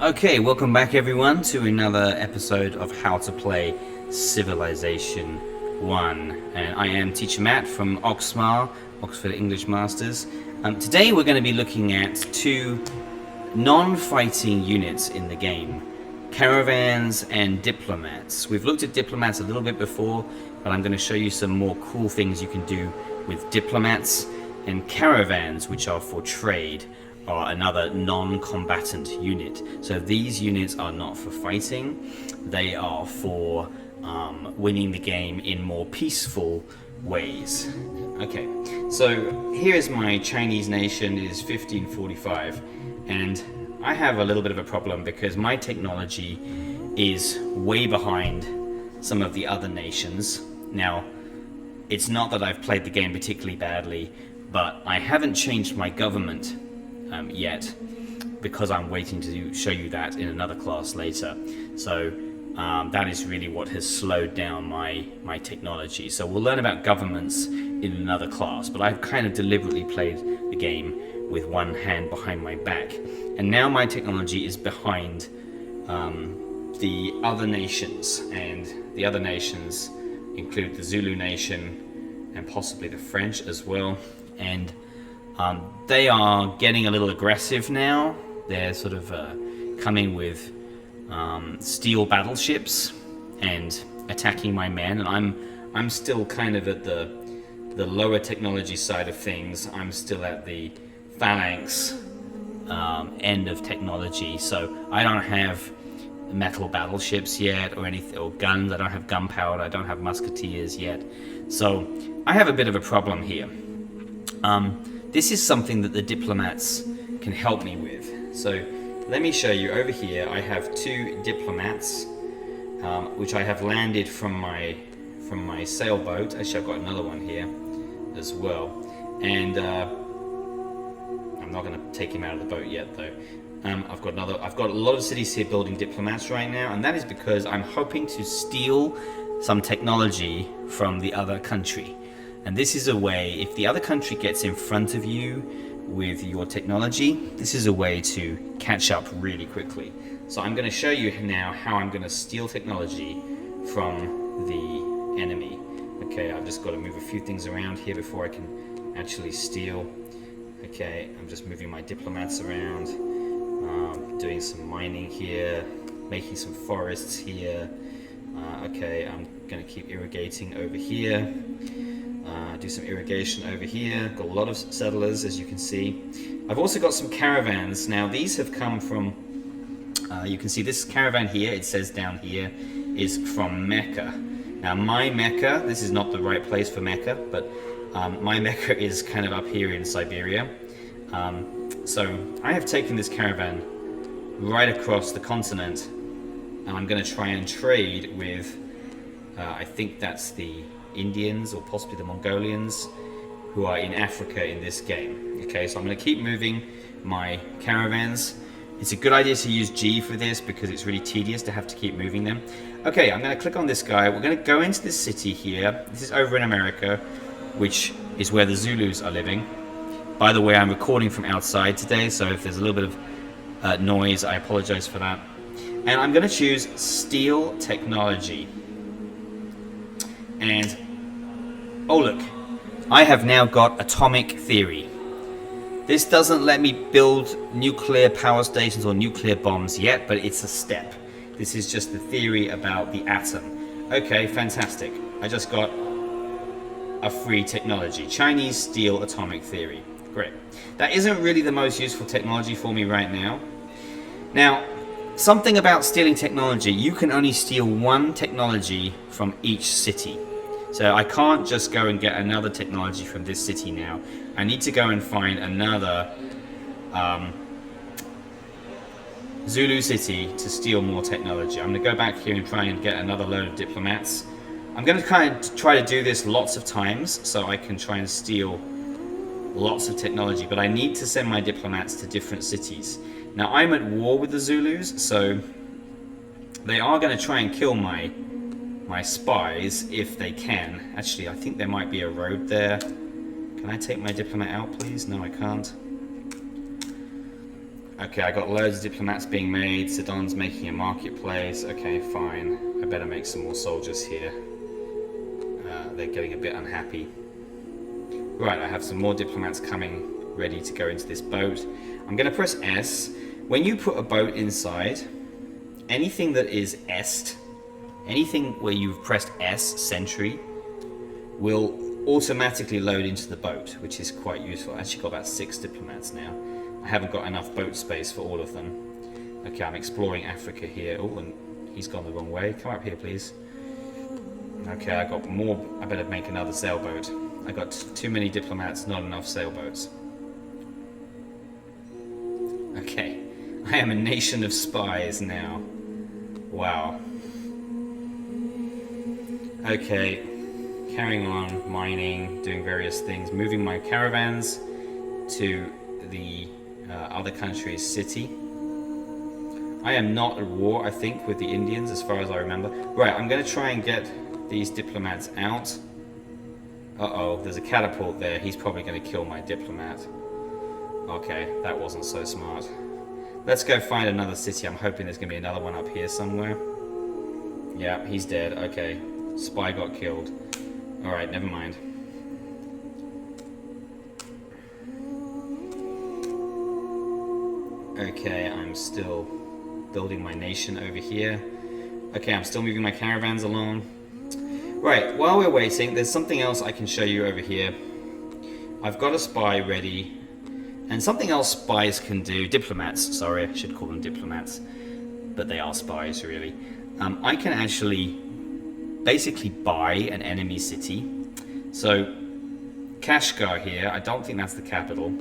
Okay, welcome back everyone to another episode of How to Play Civilization 1. And I am Teacher Matt from Oxmar, Oxford English Masters. Today we're going to be looking at two non-fighting units in the game. Caravans and Diplomats. We've looked at Diplomats a little bit before, but I'm going to show you some more cool things you can do with Diplomats. And Caravans, which are for trade, are another non-combatant unit. So these units are not for fighting, they are for winning the game in more peaceful ways. Okay, so here's my Chinese nation. It is 1545, and I have a little bit of a problem because my technology is way behind some of the other nations. Now, it's not that I've played the game particularly badly, but I haven't changed my government yet, because I'm waiting to show you that in another class later. So that is really what has slowed down my technology. So we'll learn about governments in another class, but I've kind of deliberately played the game with one hand behind my back. And now my technology is behind the other nations, and the other nations include the Zulu nation and possibly the French as well. And they are getting a little aggressive now. They're sort of coming with steel battleships and attacking my men, and I'm still kind of at the lower technology side of things. I'm still at the phalanx end of technology, so I don't have metal battleships yet or anything, or guns. I don't have gunpowder. I don't have musketeers yet, so I have a bit of a problem here. This is something that the Diplomats can help me with. So let me show you. Over here I have two Diplomats, which I have landed from my sailboat. Actually, I've got another one here as well, and I'm not going to take him out of the boat yet though. I've got a lot of cities here building Diplomats right now, and that is because I'm hoping to steal some technology from the other country. And this is a way, if the other country gets in front of you with your technology, this is a way to catch up really quickly. So I'm going to show you now how I'm going to steal technology from the enemy. Okay, I've just got to move a few things around here before I can actually steal. Okay, I'm just moving my Diplomats around, doing some mining here, making some forests here. Okay, I'm going to keep irrigating over here. Do some irrigation over here. Got a lot of settlers, as you can see. I've also got some caravans. Now these have come from, you can see this caravan here, it says down here, is from Mecca. Now my Mecca, this is not the right place for Mecca, but my Mecca is kind of up here in Siberia. So I have taken this caravan right across the continent, and I'm going to try and trade with, I think that's the Indians or possibly the Mongolians who are in Africa in this game. Okay, so I'm going to keep moving my caravans. It's a good idea to use G for this because it's really tedious to have to keep moving them. Okay, I'm going to click on this guy. We're going to go into this city here. This is over in America, which is where the Zulus are living. By the way, I'm recording from outside today, so if there's a little bit of noise, I apologize for that. And I'm going to choose Steel Technology. And oh look, I have now got atomic theory. This doesn't let me build nuclear power stations or nuclear bombs yet, but it's a step. This is just the theory about the atom. Okay, fantastic. I just got a free technology. Chinese steel atomic theory. Great. That isn't really the most useful technology for me right now. Now, something about stealing technology, you can only steal one technology from each city. So I can't just go and get another technology from this city now. I need to go and find another Zulu city to steal more technology. I'm going to go back here and try and get another load of Diplomats. I'm going to kind of try to do this lots of times so I can try and steal lots of technology, but I need to send my Diplomats to different cities. Now I'm at war with the Zulus, so they are going to try and kill my spies if they can. Actually, I think there might be a road there. Can I take my Diplomat out, please? No, I can't. Okay, I got loads of diplomats being made. Sidon's making a marketplace. Okay, fine. I better make some more soldiers here. They're getting a bit unhappy. Right, I have some more diplomats coming, ready to go into this boat. I'm going to press S. When you put a boat inside, anything that is est, anything where you've pressed S, sentry, will automatically load into the boat, which is quite useful. I actually got about 6 diplomats now. I haven't got enough boat space for all of them. Okay, I'm exploring Africa here. Oh, and he's gone the wrong way. Come up here, please. Okay, I got more. I better make another sailboat. I got too many diplomats, not enough sailboats. Okay, I am a nation of spies now. Wow. Okay, carrying on, mining, doing various things, moving my caravans to the other country's city. I am not at war, I think, with the Indians, as far as I remember. Right, I'm going to try and get these diplomats out. Uh-oh, there's a catapult there. He's probably going to kill my diplomat. Okay, that wasn't so smart. Let's go find another city. I'm hoping there's going to be another one up here somewhere. Yeah, he's dead. Okay, spy got killed. Alright, never mind. Okay, I'm still building my nation over here. Okay, I'm still moving my caravans along. Right, while we're waiting, there's something else I can show you over here. I've got a spy ready. And something else spies can do, diplomats, sorry, I should call them diplomats, but they are spies really. I can actually basically buy an enemy city. So, Kashgar here, I don't think that's the capital.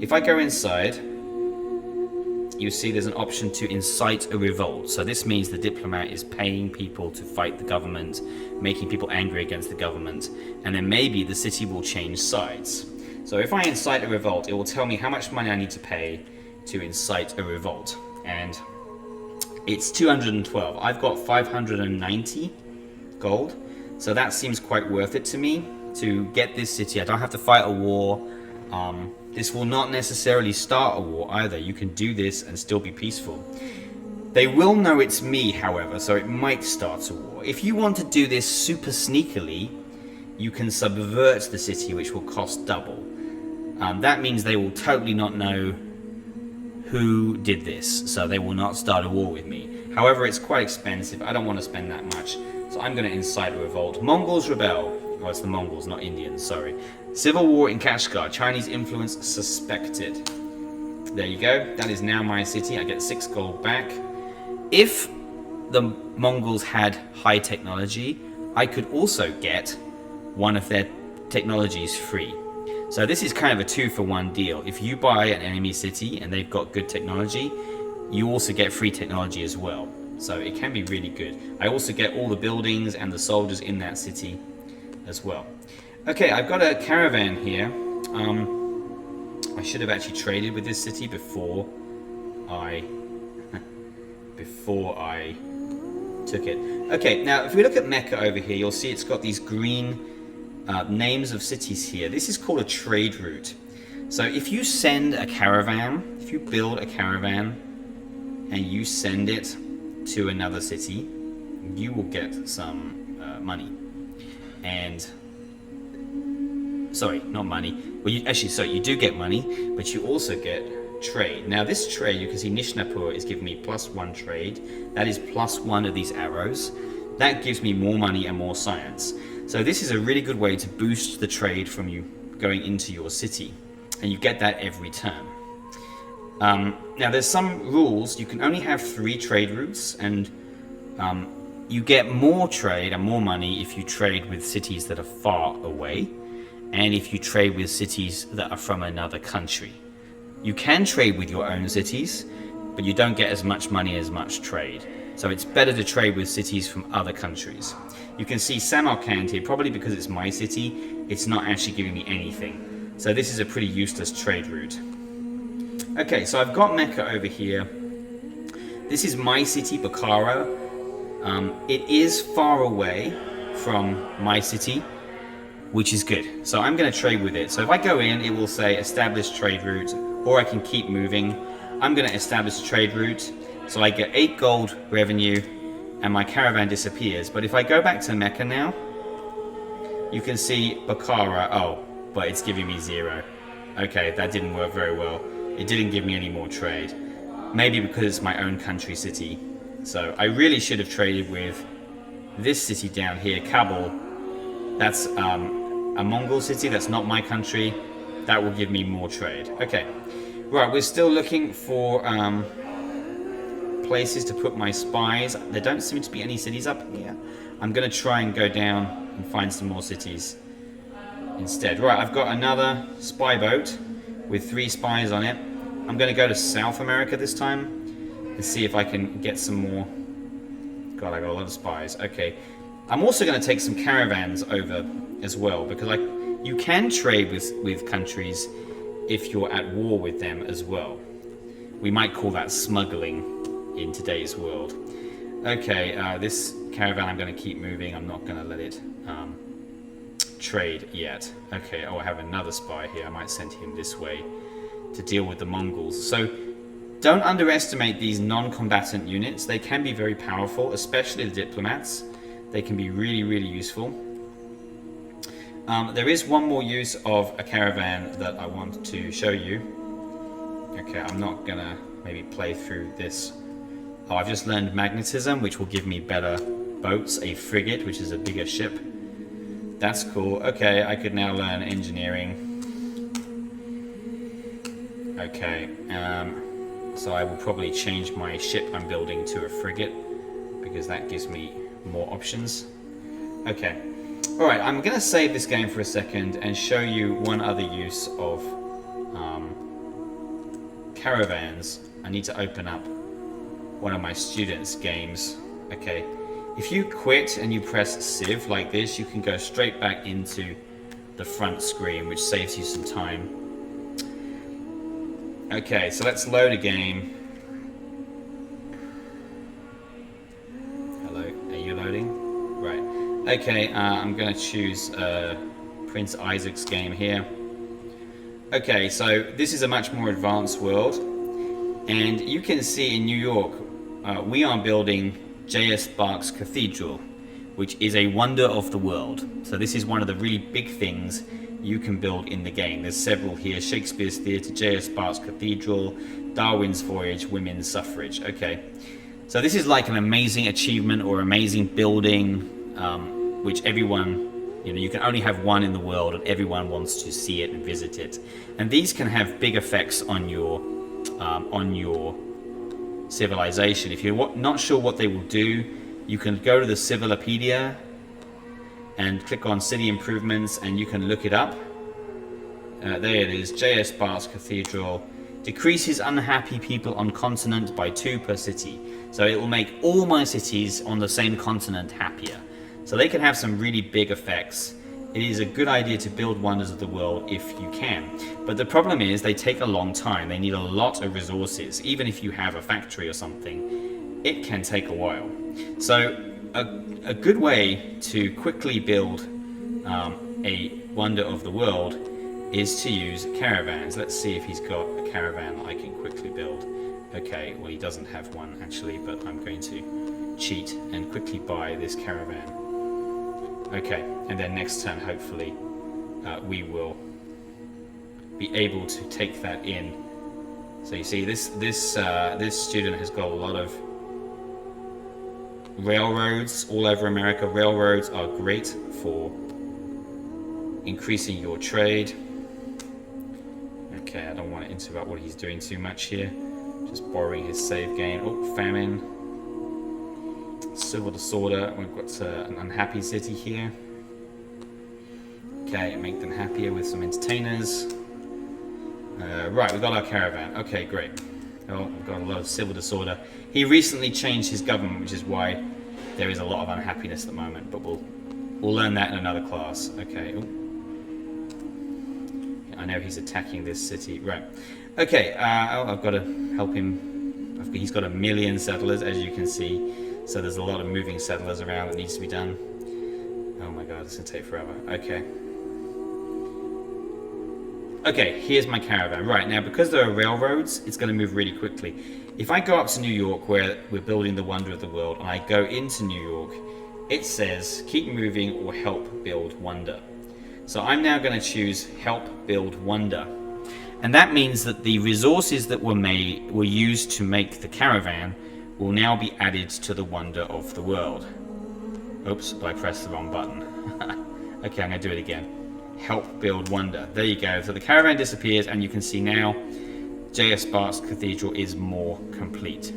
If I go inside, you see there's an option to incite a revolt. So this means the diplomat is paying people to fight the government, making people angry against the government, and then maybe the city will change sides. So if I incite a revolt, it will tell me how much money I need to pay to incite a revolt. And it's 212. I've got 590 gold, so that seems quite worth it to me to get this city. I don't have to fight a war. This will not necessarily start a war either. You can do this and still be peaceful. They will know it's me, however, so it might start a war. If you want to do this super sneakily, you can subvert the city, which will cost double. That means they will totally not know who did this, so they will not start a war with me. However, it's quite expensive. I don't want to spend that much, so I'm going to incite a revolt. Mongols rebel. Oh, it's the Mongols, not Indians, sorry. Civil war in Kashgar. Chinese influence suspected. There you go. That is now my city. I get 6 gold back. If the Mongols had high technology, I could also get one of their technologies free. So this is kind of a 2-for-1 deal. If you buy an enemy city and they've got good technology, you also get free technology as well. So it can be really good. I also get all the buildings and the soldiers in that city as well. Okay, I've got a caravan here. I should have actually traded with this city before I took it. Okay, now if we look at Mecca over here, you'll see it's got these green names of cities here. This is called a trade route. So if you send a caravan, if you build a caravan and you send it to another city, you will get some money. And sorry, not money. Well, you do get money, but you also get trade. Now this trade, you can see Nishnapur is giving me +1 trade. That is +1 of these arrows. That gives me more money and more science. So this is a really good way to boost the trade from you going into your city. And you get that every turn. Now there's some rules. You can only have 3 trade routes, and you get more trade and more money if you trade with cities that are far away, and if you trade with cities that are from another country. You can trade with your own cities, but you don't get as much money as much trade. So it's better to trade with cities from other countries. You can see Samarkand here, probably because it's my city, it's not actually giving me anything. So this is a pretty useless trade route. Okay, so I've got Mecca over here. This is my city, Bukhara. It is far away from my city, which is good. So I'm going to trade with it. So if I go in, it will say establish trade route, or I can keep moving. I'm going to establish a trade route. So I get 8 gold revenue and my caravan disappears. But if I go back to Mecca now, you can see Bukhara. Oh, but it's giving me 0. Okay, that didn't work very well. It didn't give me any more trade. Maybe because it's my own country city. So I really should have traded with this city down here, Kabul. That's a Mongol city. That's not my country. That will give me more trade. Okay. Right, we're still looking for places to put my spies. There don't seem to be any cities up here. I'm going to try and go down and find some more cities instead. Right, I've got another spy boat with 3 spies on it. I'm going to go to South America this time and see if I can get some more. God, I got a lot of spies. Okay. I'm also going to take some caravans over as well, because you can trade with countries if you're at war with them as well. We might call that smuggling in today's world. Okay, this caravan I'm going to keep moving. I'm not going to let it trade yet. Okay, oh, I have another spy here. I might send him this way to deal with the Mongols. So don't underestimate these non-combatant units. They can be very powerful, especially the diplomats. They can be really, really useful. There is one more use of a caravan that I want to show you. Okay, I'm not gonna maybe play through this. Oh, I've just learned magnetism, which will give me better boats. A frigate, which is a bigger ship. That's cool. Okay, I could now learn engineering. Okay, so I will probably change my ship I'm building to a frigate, because that gives me more options. Okay. Alright, I'm going to save this game for a second and show you one other use of caravans. I need to open up one of my students' games. Okay, if you quit and you press Civ like this, you can go straight back into the front screen, which saves you some time. Okay, so let's load a game. Hello, are you loading? Right. Okay, I'm going to choose Prince Isaac's game here. Okay, so this is a much more advanced world. And you can see in New York, we are building J.S. Bach's Cathedral, which is a wonder of the world. So this is one of the really big things you can build in the game. There's several here: Shakespeare's Theatre, J.S. Bach's Cathedral, Darwin's Voyage, women's suffrage. Okay, so this is like an amazing achievement or amazing building, which everyone, you can only have one in the world and everyone wants to see it and visit it. And these can have big effects on your civilization. If you're not sure what they will do, you can go to the Civilopedia and click on city improvements and you can look it up. There it is, J.S. Bach's Cathedral. Decreases unhappy people on continent by 2 per city. So it will make all my cities on the same continent happier. So they can have some really big effects. It is a good idea to build wonders of the world if you can. But the problem is they take a long time. They need a lot of resources. Even if you have a factory or something, it can take a while. So a good way to quickly build a wonder of the world is to use caravans. Let's see if he's got a caravan that I can quickly build. Okay, well, he doesn't have one actually, but I'm going to cheat and quickly buy this caravan. Okay, and then next turn, hopefully, we will be able to take that in. So you see, this student has got a lot of railroads all over America. Railroads are great for increasing your trade. Okay, I don't want to interrupt what he's doing too much here. Just borrowing his save game. Oh, famine. Civil disorder. We've got an unhappy city here. Okay, make them happier with some entertainers. Right, we've got our caravan. Okay, great. Oh, we've got a lot of civil disorder. He recently changed his government, which is why there is a lot of unhappiness at the moment. But we'll learn that in another class. Okay. Ooh. I know he's attacking this city. Right. Okay. I've got to help him. He's got 1 million settlers, as you can see. So there's a lot of moving settlers around that needs to be done. Oh my god, it's going to take forever. Okay. Okay, here's my caravan. Right, now because there are railroads, it's going to move really quickly. If I go up to New York, where we're building the wonder of the world, and I go into New York, it says keep moving or help build wonder. So I'm now going to choose help build wonder. And that means that the resources that were used to make the caravan will now be added to the wonder of the world. Oops, but I pressed the wrong button. Okay, I'm going to do it again. Help build wonder. There you go. So the caravan disappears, and you can see now J.S. Sparks Cathedral is more complete.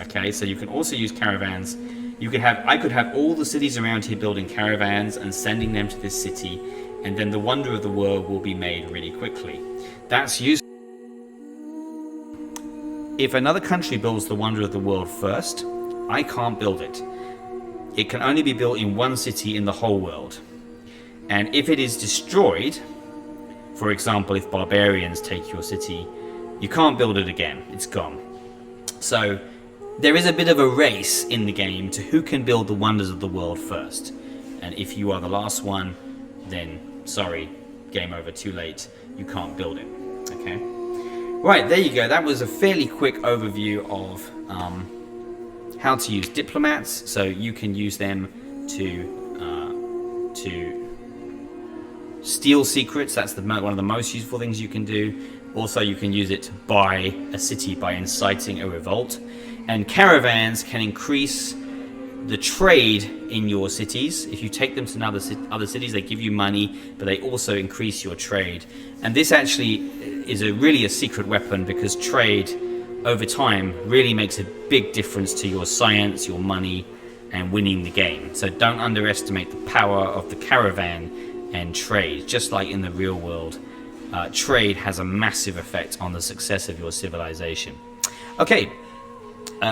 Okay, so you can also use caravans. I could have all the cities around here building caravans and sending them to this city, and then the wonder of the world will be made really quickly. That's useful. If another country builds the wonder of the world first, I can't build it. It can only be built in one city in the whole world. And if it is destroyed, for example, if barbarians take your city, you can't build it again. It's gone. So there is a bit of a race in the game to who can build the wonders of the world first. And if you are the last one, then sorry, game over, too late. You can't build it. Okay. Right, there you go. That was a fairly quick overview of how to use diplomats. So you can use them to steal secrets. That's one of the most useful things you can do. Also, you can use it to buy a city by inciting a revolt. And caravans can increase the trade in your cities. If you take them to other cities, they give you money, but they also increase your trade. And this actually is really a secret weapon, because trade over time really makes a big difference to your science, your money, and winning the game. So don't underestimate the power of the caravan and trade. Just like in the real world, trade has a massive effect on the success of your civilization. Okay,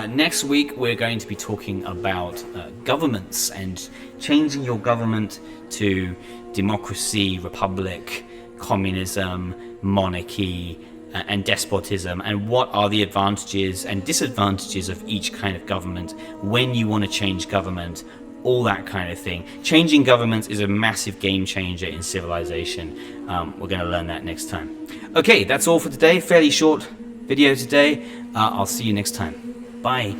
next week we're going to be talking about governments and changing your government to democracy, republic, communism, monarchy, and despotism, and what are the advantages and disadvantages of each kind of government, when you want to change government, all that kind of thing. Changing governments is a massive game changer in civilization. We're going to learn that next time. Okay, that's all for today. Fairly short video today. I'll see you next time. Bye.